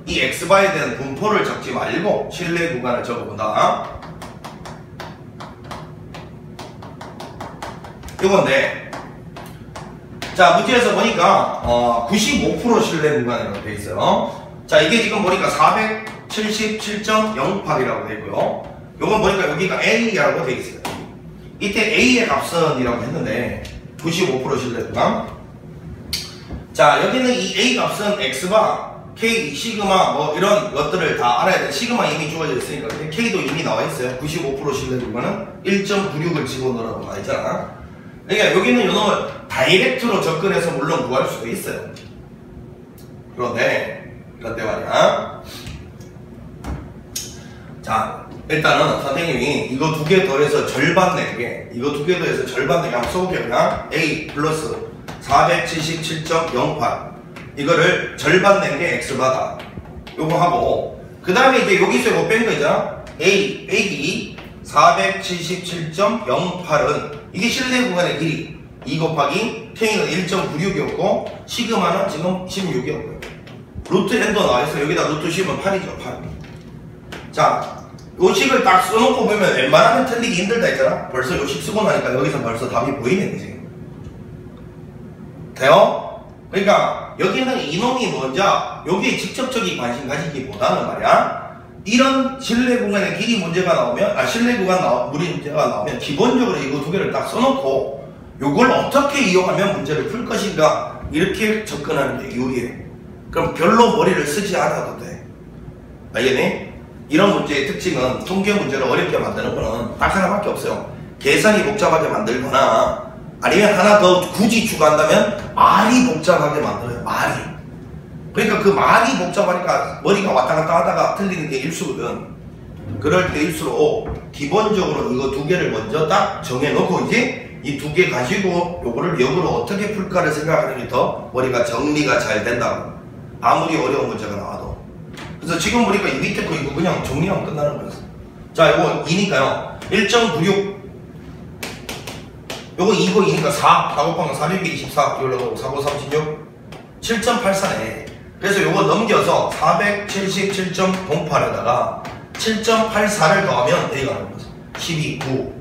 이 X바에 대한 분포를 적지 말고 신뢰 구간을 적어본다. 요건데, 자, 문제에서 보니까 95% 신뢰 구간이라고 되어 있어요. 자, 이게 지금 보니까 477.08이라고 되어 있고요. 요건 보니까 여기가 A라고 되어 있어요. 이때 A의 값은 이라고 했는데 95% 신뢰 구간. 자, 여기는 이 A 값은 X바, K, 시그마 뭐 이런 것들을 다 알아야 돼. 시그마 이미 주어져 있으니까. K도 이미 나와 있어요. 95% 신뢰 구간은 1.96을 집어넣으라고 나와 있잖아. 그러니까 여기는 요놈을 다이렉트로 접근해서 물론 구할 수도 있어요. 그런데 말이야. 자, 일단은 선생님이 이거 두 개 더해서 절반 내게, 이거 두 개 더해서 절반 내게 한번 써볼게요. 그냥 A 플러스 477.08 이거를 절반 낸 게 X바다. 요거 하고, 그 다음에 이제 여기서 이거 뺀 거죠. A 빼기 477.08은 이게 신뢰 구간의 길이 2 곱하기 K는 1.96이었고 시그마는 지금 16이었고요. 루트 N도 나와있어요. 여기다 루트 10은 8이죠. 8. 자, 요 식을 딱 써놓고 보면 웬만하면 틀리기 힘들다 했잖아. 벌써 요 식 쓰고 나니까 여기서 벌써 답이 보이네 이제. 돼요? 그러니까 여기는 이놈이 먼저 여기에 직접적인 관심 가지기보다는 말이야, 이런 신뢰 구간의 길이 문제가 나오면, 신뢰 구간 무리 문제가 나오면 기본적으로 이거 두 개를 딱 써놓고 요걸 어떻게 이용하면 문제를 풀 것인가 이렇게 접근하는 게 유리해. 그럼 별로 머리를 쓰지 않아도 돼. 알겠니? 이런 문제의 특징은 통계 문제를 어렵게 만드는 거는 딱 하나밖에 없어요. 계산이 복잡하게 만들거나 아니면 하나 더 굳이 추가한다면 말이 복잡하게 만들어요. 말이. 그러니까 그 말이 복잡하니까 머리가 왔다 갔다 하다가 틀리는 게 일수거든. 그럴 때일수록 기본적으로 이거 두 개를 먼저 딱 정해놓고 이제 이 두 개 가지고 요거를 역으로 어떻게 풀까를 생각하는 게 더 머리가 정리가 잘 된다고. 아무리 어려운 문제가 나와도. 그래서 지금 보니까 이 밑에 거 이거 그냥 정리하면 끝나는 거였어. 자, 요거 2니까요. 1.96. 요거 2니까 4 곱하면 424. 이걸로 4, 9, 36. 7.84네. 그래서 요거 넘겨서 477.08에다가 7.84를 더하면 A가 나오는 거죠. 12, 9.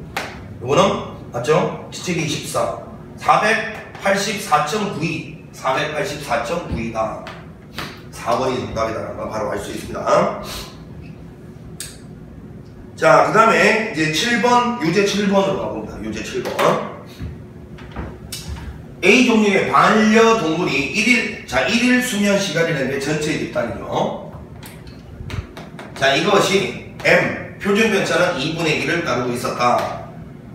요거는 맞죠? 지책이 24. 484.92. 484.92다. 4번이 정답이다라는 걸 바로 알 수 있습니다. 자, 그 다음에 이제 7번, 유제 7번으로 가봅니다. 유제 7번. A 종류의 반려동물이 1일 수면 시간이라는 게 전체 집단이죠. 자, 이것이 M, 표준 편차는 2분의 1을 다루고 있었다.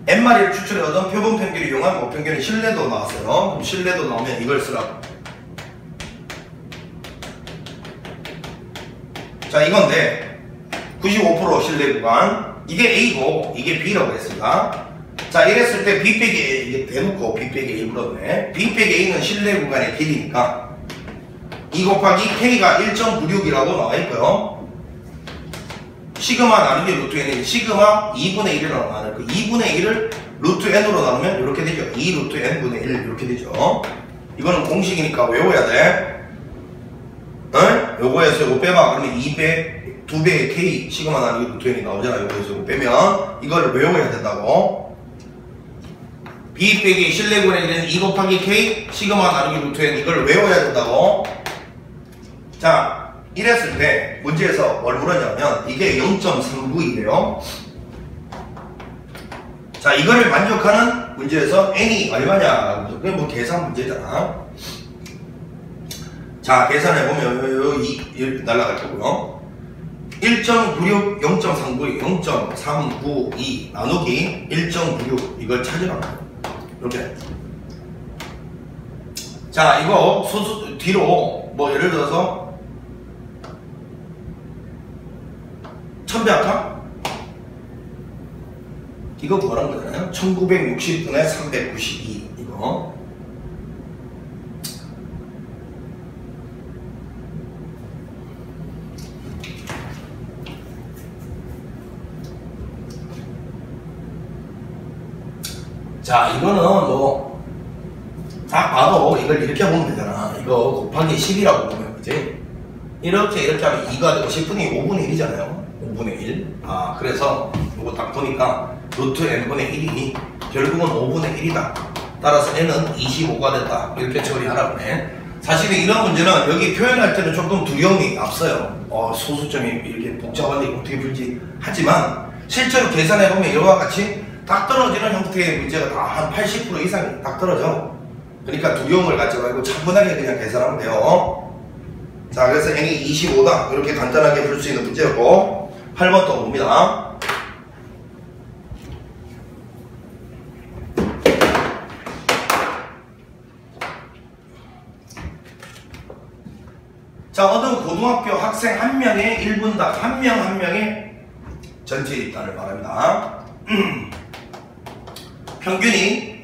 N마리를 추출해 얻은 표본 평균을 이용한 목평균의 신뢰도 나왔어요. 그럼 신뢰도 나오면 이걸 쓰라고. 자, 이건데 95% 신뢰 구간, 이게 A고 이게 B라고 했습니다. 자, 이랬을 때 B 빼기 A, 이게 대놓고 B 빼기 A 물었네. B 빼기 A는 신뢰 구간의 길이니까 2 곱하기 K가 1.96이라고 나와있고요. 시그마 나누기 루트 N이 시그마 2분의 1이라고 나와요. 그 2분의 1을 루트 N으로 나누면 이렇게 되죠. 2 루트 N분의 1 이렇게 되죠. 이거는 공식이니까 외워야 돼. 응? 요거에서 요거 빼봐. 그러면 2배의 K 시그마 나누기 루트 N이 나오잖아. 요거에서 요거 빼면 이걸 외워야 된다고. B 빼기 신뢰 구간에 있는 2 곱하기 K 시그마 나누기 루트 N 이걸 외워야 된다고. 자, 이랬을 때 문제에서 뭘 물었냐면 이게 0.39이래요. 자, 이거를 만족하는 문제에서 N이 얼마냐. 그게 뭐 계산 문제잖아. 자, 계산해보면 이렇게 날아갈 거고요. 1.96, 0.39, 0.392 나누기 1.96 이걸 찾으라고. 이렇게. 자, 이거 뒤로 뭐 예를 들어서 300할까? 이거 뭐란 거잖아요? 1960분의 392 이거. 자, 이거는 뭐 딱 봐도 이걸 이렇게 보면 되잖아. 이거 곱하기 10이라고 보면, 그지? 이렇게 하면 2가 되고 10분의 5분의 1이잖아요. 5분의 1. 아, 그래서 이거 딱 보니까 루트 n분의 1이 결국은 5분의 1이다. 따라서 n은 25가 됐다. 이렇게 처리하라고 해. 사실은 이런 문제는 여기 표현할 때는 조금 두려움이 앞서요. 소수점이 이렇게 복잡한데 어떻게 풀지? 하지만 실제로 계산해보면 이와 같이 딱 떨어지는 형태의 문제가 다 한 80% 이상이 딱 떨어져. 그러니까 두려움을 갖지 말고 차분하게 그냥 계산하면 돼요. 자, 그래서 n이 25다. 이렇게 간단하게 풀 수 있는 문제였고, 8번 또 봅니다. 자, 어느 고등학교 학생 한 명의 1분당 한 명의 전체 입단을 말합니다. 평균이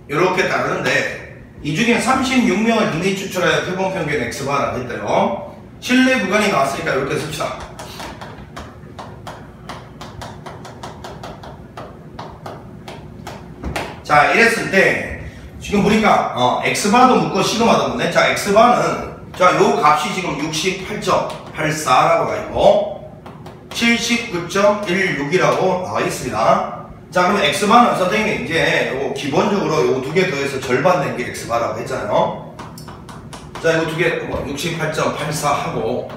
이렇게 다르는데 이 중에 36명을 이미 추출하여 표본평균 X바라고 했대요. 실내 구간이 나왔으니까 이렇게 씁시다. 자, 이랬을 때 지금 보니까 X바도 묶고 시그마도 묶네. 자, X바는 자, 요 값이 지금 68.84라고 가 있고 79.16이라고 나와 있습니다. 자, 그러면 X바는 선생님이 이제 요거 기본적으로 요거 두 개 더해서 절반 낸 게 X바라고 했잖아요. 자, 이거 두 개 68.84 하고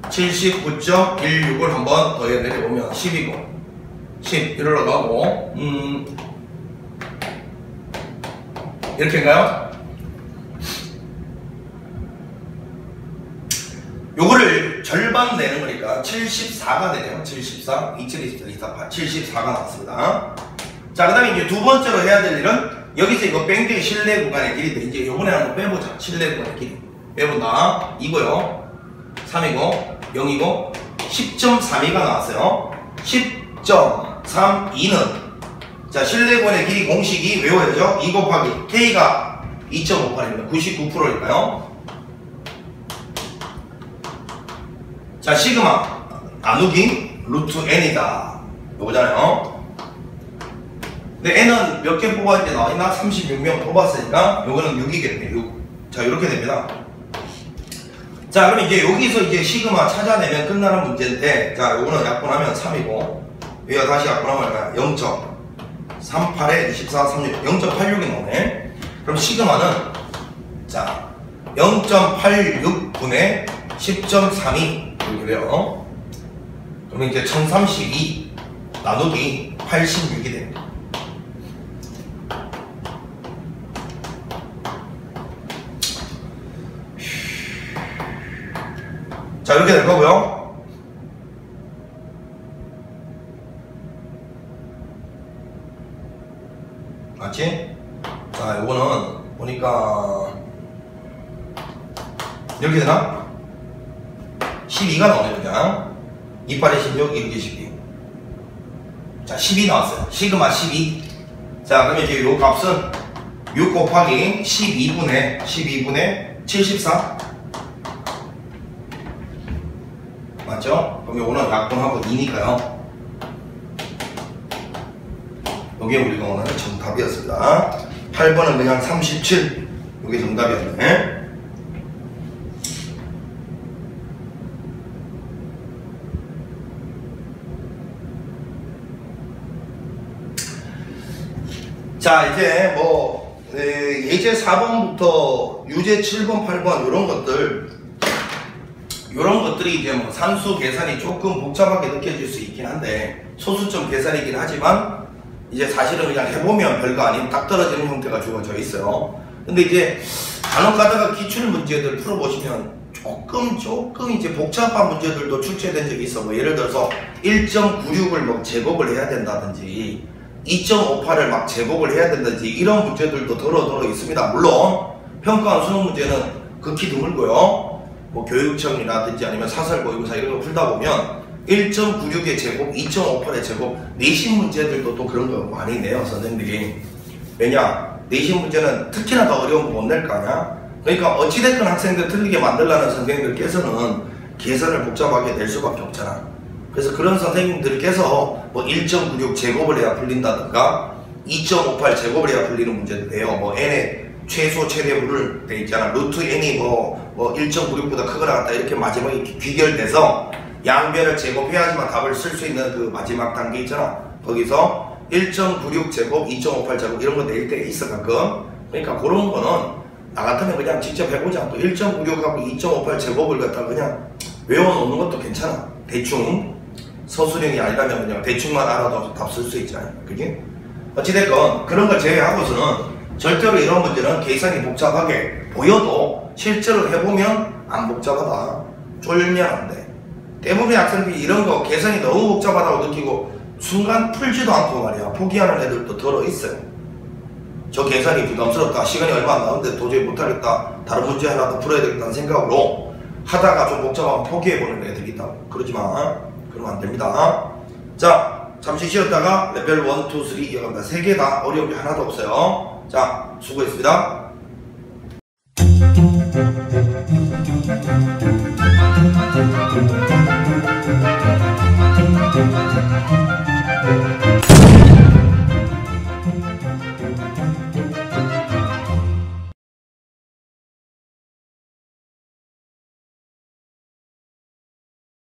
79.16을 한번 더해 내려보면 10이고 10 이리로 가고 이렇게인가요? 요거를 절반 내는 거니까 74가 되네요. 74, 2724, 248, 74가 나왔습니다. 자, 그 다음에 이제 두 번째로 해야 될 일은 여기서 이거 뺀 게 실내 구간의 길이인데 이제 요번에 한번 빼보자. 실내 구간의 길이 빼본다. 이거요. 3이고 0이고 10.32가 나왔어요. 10.32는 자, 실내 구간의 길이 공식이 외워야죠. 2 곱하기 K가 2.58입니다. 99%니까요. 자, 시그마 나누기 루트 n이다. 요거잖아요. 근데 n은 몇 개 뽑았는지 나와있나? 36명 뽑았으니까 요거는 6이겠네. 6. 자, 이렇게 됩니다. 자, 그럼 이제 여기서 이제 시그마 찾아내면 끝나는 문제인데, 자, 요거는 약분하면 3이고 여기가 다시 약분하면 0.38에 24, 36, 0.86이 나오네. 그럼 시그마는 자 0.86분의 10.32 이렇게 돼요. 그러면 이제 1032 나누기 86이 됩니다. 자, 이렇게 될 거고요. 맞지? 자, 요거는 보니까 이렇게 되나? 12가 나오네. 그냥 28에 16, 이렇게 12. 자, 12 나왔어요. 시그마 12. 자, 그러면 이제 요 값은 6 곱하기 12분의 74. 맞죠? 그럼 요거는 약분하고 2니까요. 요게 우리가 원하는 정답이었습니다. 8번은 그냥 37. 요게 정답이었네. 자, 이제 뭐 예제 4번부터 유제 7번, 8번 이런 것들이 이제 뭐 산수 계산이 조금 복잡하게 느껴질 수 있긴 한데 소수점 계산이긴 하지만 이제 사실은 그냥 해보면 별거 아닌 딱 떨어지는 형태가 주어져 있어요. 근데 이제 간혹 가다가 기출 문제들 풀어보시면 조금 이제 복잡한 문제들도 출제된 적이 있어. 뭐 예를 들어서 1.96을 뭐 제곱을 해야 된다든지 2.58을 막 제곱을 해야 된다든지 이런 문제들도 더러 있습니다. 물론 평가원 수능 문제는 극히 드물고요. 뭐 교육청이라든지 아니면 사설 모의고사 이런 거 풀다 보면 1.96의 제곱, 2.58의 제곱, 내신 문제들도 또 그런 거 많이 내요, 선생님들이. 왜냐? 내신 문제는 특히나 더 어려운 거 못 낼 거 아니야? 그러니까 어찌됐건 학생들 틀리게 만들라는 선생님들께서는 계산을 복잡하게 낼 수밖에 없잖아. 그래서 그런 선생님들께서 뭐 1.96 제곱을 해야 풀린다든가 2.58 제곱을 해야 풀리는 문제도 돼요. 뭐 n의 최소 최대물을 돼 있잖아. 루트 n이 뭐 1.96보다 크거나 같다 이렇게 마지막에 귀결돼서 양변을 제곱해야지만 답을 쓸 수 있는 그 마지막 단계 있잖아. 거기서 1.96 제곱, 2.58 제곱 이런 거 낼 때 있어 가끔. 그러니까 그런 거는 나 같으면 그냥 직접 해보자. 또 1.96하고 2.58 제곱을 갖다가 그냥 외워놓는 것도 괜찮아. 대충 서술형이 아니라면 그냥 대충만 알아도 답 쓸 수 있잖아요. 그지? 어찌됐건 그런 걸 제외하고서는 절대로 이런 문제는 계산이 복잡하게 보여도 실제로 해보면 안 복잡하다. 쫄면 안 돼. 대부분의 학생들이 이런 거 계산이 너무 복잡하다고 느끼고 순간 풀지도 않고 말이야. 포기하는 애들도 들어 있어요. 저 계산이 부담스럽다. 시간이 얼마 안 남았는데 도저히 못하겠다. 다른 문제 하나 더 풀어야 되겠다는 생각으로 하다가 좀 복잡하면 포기해보는 애들이 있다고. 그러지 마. 그러면 안 됩니다. 자, 잠시 쉬었다가 레벨 1, 2, 3 이어갑니다. 3개 다 어려운 게 하나도 없어요. 자, 수고했습니다.